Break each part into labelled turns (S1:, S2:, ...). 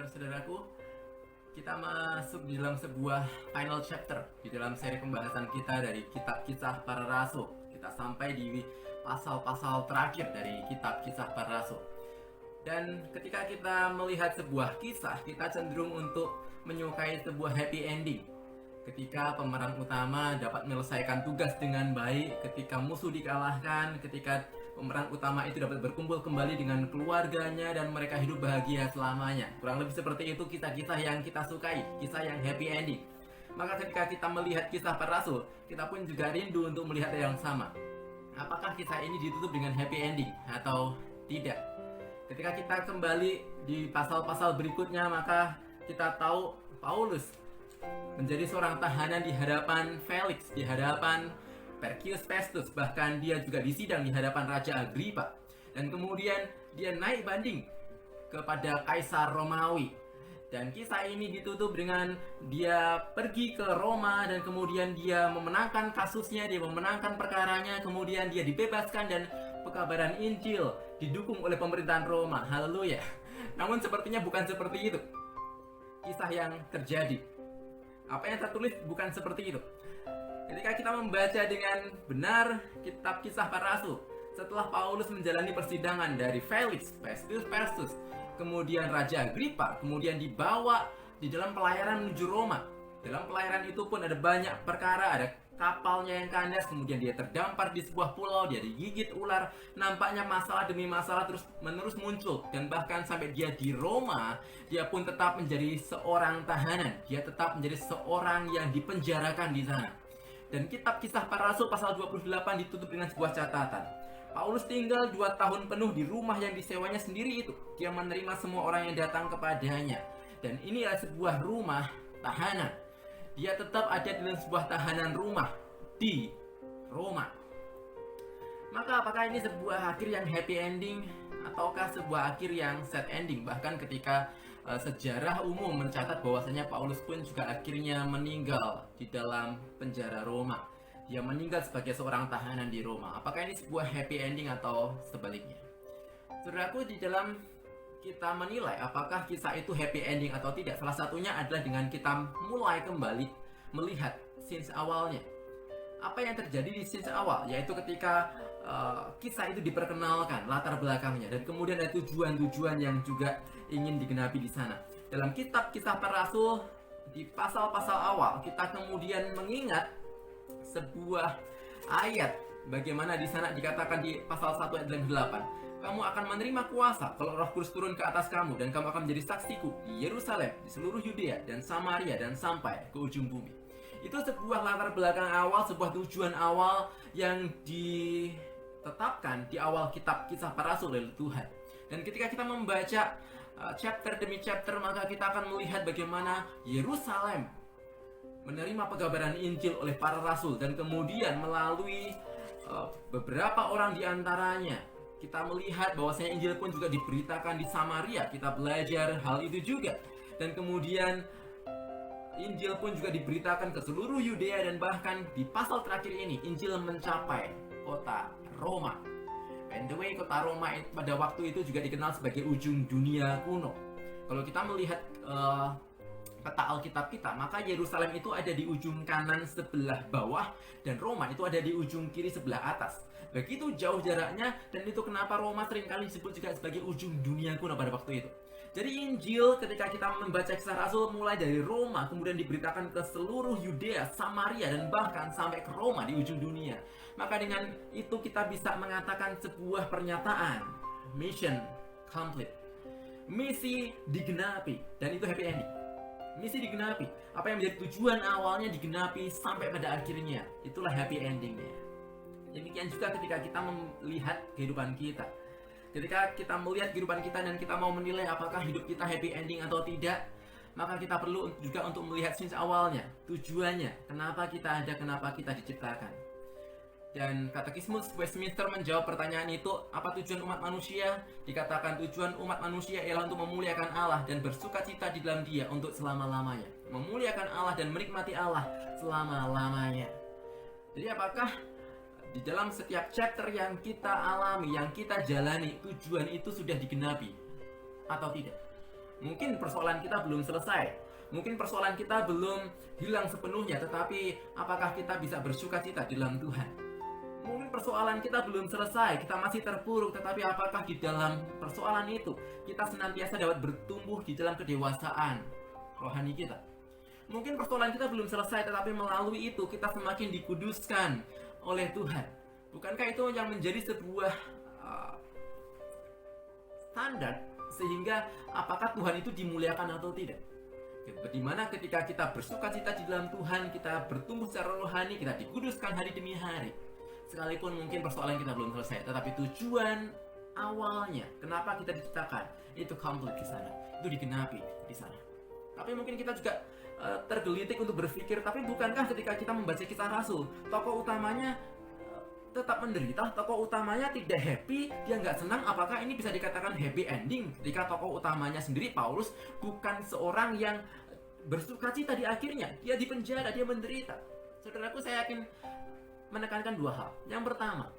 S1: saudara-saudaraku, kita masuk di dalam sebuah final chapter di dalam seri pembahasan kita dari kitab Kisah Para Rasul. Kita sampai di pasal-pasal terakhir dari kitab Kisah Para Rasul. Dan ketika kita melihat sebuah kisah, kita cenderung untuk menyukai sebuah happy ending. Ketika pemeran utama dapat menyelesaikan tugas dengan baik, ketika musuh dikalahkan, ketika pemeran utama itu dapat berkumpul kembali dengan keluarganya dan mereka hidup bahagia selamanya. Kurang lebih seperti itu kisah-kisah yang kita sukai, kisah yang happy ending. Maka ketika kita melihat kisah para rasul, kita pun juga rindu untuk melihat yang sama. Apakah kisah ini ditutup dengan happy ending atau tidak? Ketika kita kembali di pasal-pasal berikutnya, maka kita tahu Paulus menjadi seorang tahanan di hadapan Felix, di hadapan Porcius Festus, bahkan dia juga disidang di hadapan Raja Agrippa. Dan kemudian dia naik banding kepada Kaisar Romawi. Dan kisah ini ditutup dengan dia pergi ke Roma dan kemudian dia memenangkan kasusnya, dia memenangkan perkaranya, kemudian dia dibebaskan dan pekabaran Injil didukung oleh pemerintahan Roma. Haleluya. Namun sepertinya bukan seperti itu kisah yang terjadi. Apa yang tertulis bukan seperti itu. Ketika kita membaca dengan benar kitab Kisah Para Rasul, setelah Paulus menjalani persidangan dari Felix, Festus, kemudian Raja Agrippa, kemudian dibawa di dalam pelayaran menuju Roma. Dalam pelayaran itu pun ada banyak perkara, ada kapalnya yang kandas, kemudian dia terdampar di sebuah pulau, dia digigit ular. Nampaknya masalah demi masalah terus menerus muncul. Dan bahkan sampai dia di Roma, dia pun tetap menjadi seorang tahanan. Dia tetap menjadi seorang yang dipenjarakan di sana. Dan kitab Kisah Para Rasul pasal 28 ditutup dengan sebuah catatan. Paulus tinggal 2 tahun penuh di rumah yang disewanya sendiri itu. Dia menerima semua orang yang datang kepadanya. Dan inilah sebuah rumah tahanan. Dia tetap ada di dalam sebuah tahanan rumah di Roma. Maka apakah ini sebuah akhir yang happy ending ataukah sebuah akhir yang sad ending? Bahkan ketika sejarah umum mencatat bahwasanya Paulus pun juga akhirnya meninggal di dalam penjara Roma. Dia meninggal sebagai seorang tahanan di Roma. Apakah ini sebuah happy ending atau sebaliknya? Saudaraku, di dalam kita menilai apakah kisah itu happy ending atau tidak, salah satunya adalah dengan kita mulai kembali melihat scenes awalnya. Apa yang terjadi di scenes awal, yaitu ketika kisah itu diperkenalkan, latar belakangnya, dan kemudian ada tujuan-tujuan yang juga ingin digenapi di sana. Dalam kitab Kisah Para Rasul, di pasal-pasal awal, kita kemudian mengingat sebuah ayat, bagaimana di sana dikatakan di pasal 1 ayat 8, kamu akan menerima kuasa kalau Roh Kudus turun ke atas kamu, dan kamu akan menjadi saksiku di Yerusalem, di seluruh Yudea dan Samaria, dan sampai ke ujung bumi. Itu sebuah latar belakang awal, sebuah tujuan awal yang ditetapkan di awal kitab Kisah Para Rasul oleh Tuhan. Dan ketika kita membaca chapter demi chapter, maka kita akan melihat bagaimana Yerusalem menerima pekabaran Injil oleh para rasul, dan kemudian melalui beberapa orang di antaranya kita melihat bahwasanya Injil pun juga diberitakan di Samaria. Kita belajar hal itu juga. Dan kemudian Injil pun juga diberitakan ke seluruh Yudea, dan bahkan di pasal terakhir ini Injil mencapai kota Roma. And the way, kota Roma pada waktu itu juga dikenal sebagai ujung dunia kuno. Kalau kita melihat peta Alkitab kita, maka Yerusalem itu ada di ujung kanan sebelah bawah, dan Roma itu ada di ujung kiri sebelah atas. Begitu jauh jaraknya, dan itu kenapa Roma seringkali disebut juga sebagai ujung dunia kuno pada waktu itu. Jadi Injil ketika kita membaca Kisah Rasul mulai dari Roma, kemudian diberitakan ke seluruh Yudea, Samaria, dan bahkan sampai ke Roma di ujung dunia. Maka dengan itu kita bisa mengatakan sebuah pernyataan, mission complete. Misi digenapi, dan itu happy ending. Misi digenapi. Apa yang menjadi tujuan awalnya digenapi sampai pada akhirnya. Itulah happy endingnya. Demikian juga ketika kita melihat kehidupan kita. Ketika kita melihat kehidupan kita dan kita mau menilai apakah hidup kita happy ending atau tidak, maka kita perlu juga untuk melihat sins awalnya, tujuannya, kenapa kita ada, kenapa kita diciptakan. Dan Katekismus Westminster menjawab pertanyaan itu, apa tujuan umat manusia? Dikatakan tujuan umat manusia ialah untuk memuliakan Allah dan bersukacita di dalam Dia untuk selama-lamanya. Memuliakan Allah dan menikmati Allah selama-lamanya. Jadi apakah di dalam setiap chapter yang kita alami, yang kita jalani, tujuan itu sudah digenapi atau tidak? Mungkin persoalan kita belum selesai, mungkin persoalan kita belum hilang sepenuhnya, tetapi apakah kita bisa bersukacita di dalam Tuhan? Mungkin persoalan kita belum selesai, kita masih terpuruk, tetapi apakah di dalam persoalan itu kita senantiasa dapat bertumbuh di dalam kedewasaan rohani kita? Mungkin persoalan kita belum selesai, tetapi melalui itu kita semakin dikuduskan oleh Tuhan. Bukankah itu yang menjadi sebuah standar sehingga apakah Tuhan itu dimuliakan atau tidak? Bagaimana ketika kita bersukacita di dalam Tuhan, kita bertumbuh secara rohani, kita dikuduskan hari demi hari. Sekalipun mungkin persoalan kita belum selesai, tetapi tujuan awalnya, kenapa kita diciptakan, itu komplit di sana, itu digenapi di sana. Tapi mungkin kita juga tergelitik untuk berpikir, tapi bukankah ketika kita membaca Kisah Rasul, tokoh utamanya tetap menderita, tokoh utamanya tidak happy, dia nggak senang, apakah ini bisa dikatakan happy ending ketika tokoh utamanya sendiri, Paulus, bukan seorang yang bersukacita di akhirnya, dia dipenjara, dia menderita. Saudaraku, saya yakin menekankan dua hal. Yang pertama,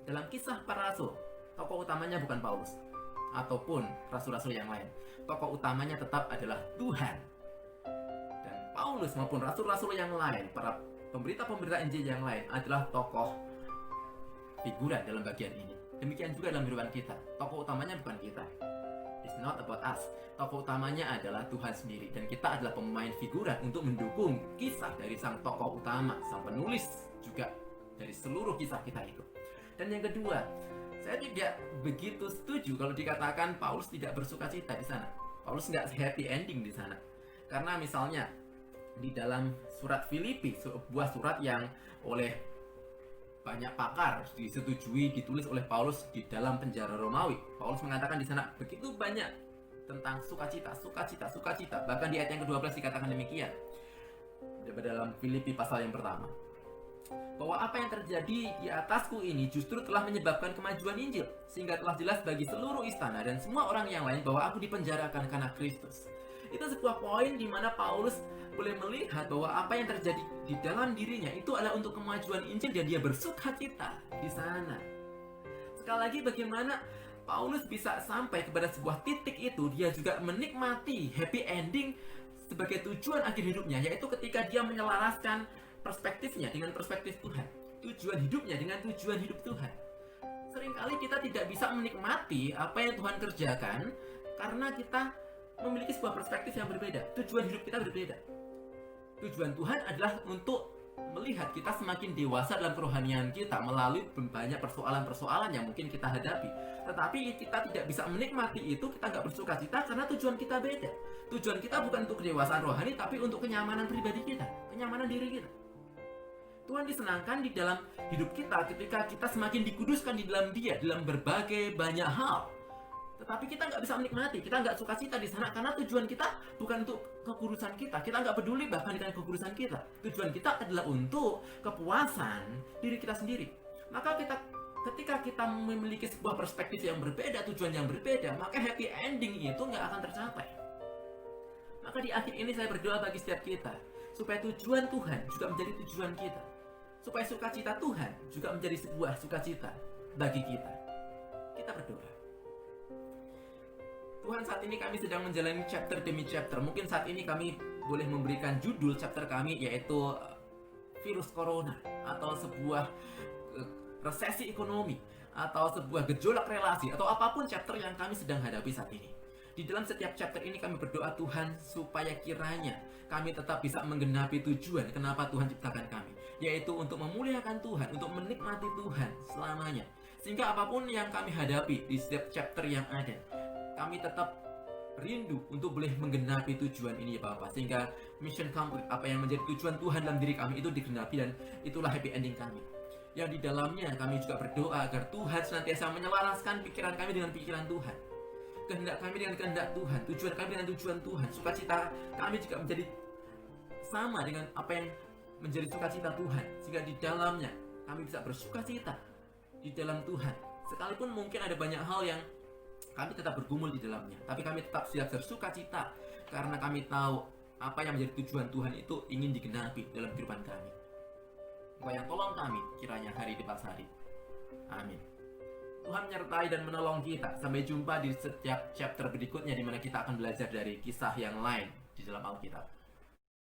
S1: dalam Kisah Para Rasul, tokoh utamanya bukan Paulus ataupun rasul-rasul yang lain. Tokoh utamanya tetap adalah Tuhan. Dan Paulus maupun rasul-rasul yang lain, para pemberita-pemberita Injil yang lain adalah tokoh figuran dalam bagian ini. Demikian juga dalam kehidupan kita. Tokoh utamanya bukan kita. It's not about us. Tokoh utamanya adalah Tuhan sendiri. Dan kita adalah pemain figuran untuk mendukung kisah dari sang tokoh utama, sang penulis juga dari seluruh kisah kita itu. Dan yang kedua, saya tidak begitu setuju kalau dikatakan Paulus tidak bersukacita di sana. Paulus nggak happy ending di sana. Karena misalnya di dalam surat Filipi, sebuah surat yang oleh banyak pakar disetujui, ditulis oleh Paulus di dalam penjara Romawi. Paulus mengatakan di sana begitu banyak tentang sukacita, sukacita, sukacita. Bahkan di ayat yang ke-12 dikatakan demikian. Dalam Filipi pasal yang pertama, bahwa apa yang terjadi di atasku ini justru telah menyebabkan kemajuan Injil, sehingga telah jelas bagi seluruh istana dan semua orang yang lain bahwa aku dipenjarakan karena Kristus. Itu sebuah poin di mana Paulus boleh melihat bahwa apa yang terjadi di dalam dirinya itu adalah untuk kemajuan Injil dan dia bersukacita di sana. Sekali lagi, bagaimana Paulus bisa sampai kepada sebuah titik itu, dia juga menikmati happy ending sebagai tujuan akhir hidupnya, yaitu ketika dia menyelaraskan perspektifnya dengan perspektif Tuhan, tujuan hidupnya dengan tujuan hidup Tuhan. Seringkali kita tidak bisa menikmati apa yang Tuhan kerjakan karena kita memiliki sebuah perspektif yang berbeda. Tujuan hidup kita berbeda. Tujuan Tuhan adalah untuk melihat kita semakin dewasa dalam kerohanian kita melalui banyak persoalan-persoalan yang mungkin kita hadapi. Tetapi kita tidak bisa menikmati itu, kita nggak bersukacita karena tujuan kita beda. Tujuan kita bukan untuk kedewasaan rohani, tapi untuk kenyamanan pribadi kita, kenyamanan diri kita. Tuhan disenangkan di dalam hidup kita ketika kita semakin dikuduskan di dalam Dia, dalam berbagai banyak hal. Tetapi kita nggak bisa menikmati, kita nggak sukacita di sana karena tujuan kita bukan untuk kekudusan kita. Kita nggak peduli bahkan dengan kekudusan kita. Tujuan kita adalah untuk kepuasan diri kita sendiri. Maka ketika kita memiliki sebuah perspektif yang berbeda, tujuan yang berbeda, maka happy ending itu nggak akan tercapai. Maka di akhir ini saya berdoa bagi setiap kita, supaya tujuan Tuhan juga menjadi tujuan kita. Supaya sukacita Tuhan juga menjadi sebuah sukacita bagi kita. Kita berdoa. Tuhan, saat ini kami sedang menjalani chapter demi chapter. Mungkin saat ini kami boleh memberikan judul chapter kami, yaitu virus corona, atau sebuah resesi ekonomi, atau sebuah gejolak relasi, atau apapun chapter yang kami sedang hadapi saat ini. Di dalam setiap chapter ini kami berdoa Tuhan supaya kiranya kami tetap bisa menggenapi tujuan kenapa Tuhan ciptakan kami, yaitu untuk memuliakan Tuhan, untuk menikmati Tuhan selamanya. Sehingga apapun yang kami hadapi di setiap chapter yang ada, kami tetap rindu untuk boleh menggenapi tujuan ini ya Bapak. Sehingga mission complete, apa yang menjadi tujuan Tuhan dalam diri kami itu digenapi, dan itulah happy ending kami. Yang di dalamnya kami juga berdoa agar Tuhan senantiasa menyelaraskan pikiran kami dengan pikiran Tuhan, kehendak kami dengan kehendak Tuhan, tujuan kami dengan tujuan Tuhan. Sukacita kami juga menjadi sama dengan apa yang menjadi sukacita Tuhan, sehingga di dalamnya kami bisa bersukacita di dalam Tuhan. Sekalipun mungkin ada banyak hal yang kami tetap bergumul di dalamnya, tapi kami tetap siap bersukacita karena kami tahu apa yang menjadi tujuan Tuhan itu ingin digenapi dalam kehidupan kami. Tuhan yang tolong kami kiranya hari depan hari. Amin. Tuhan menyertai dan menolong kita. Sampai jumpa di setiap chapter berikutnya di mana kita akan belajar dari kisah yang lain di dalam Alkitab.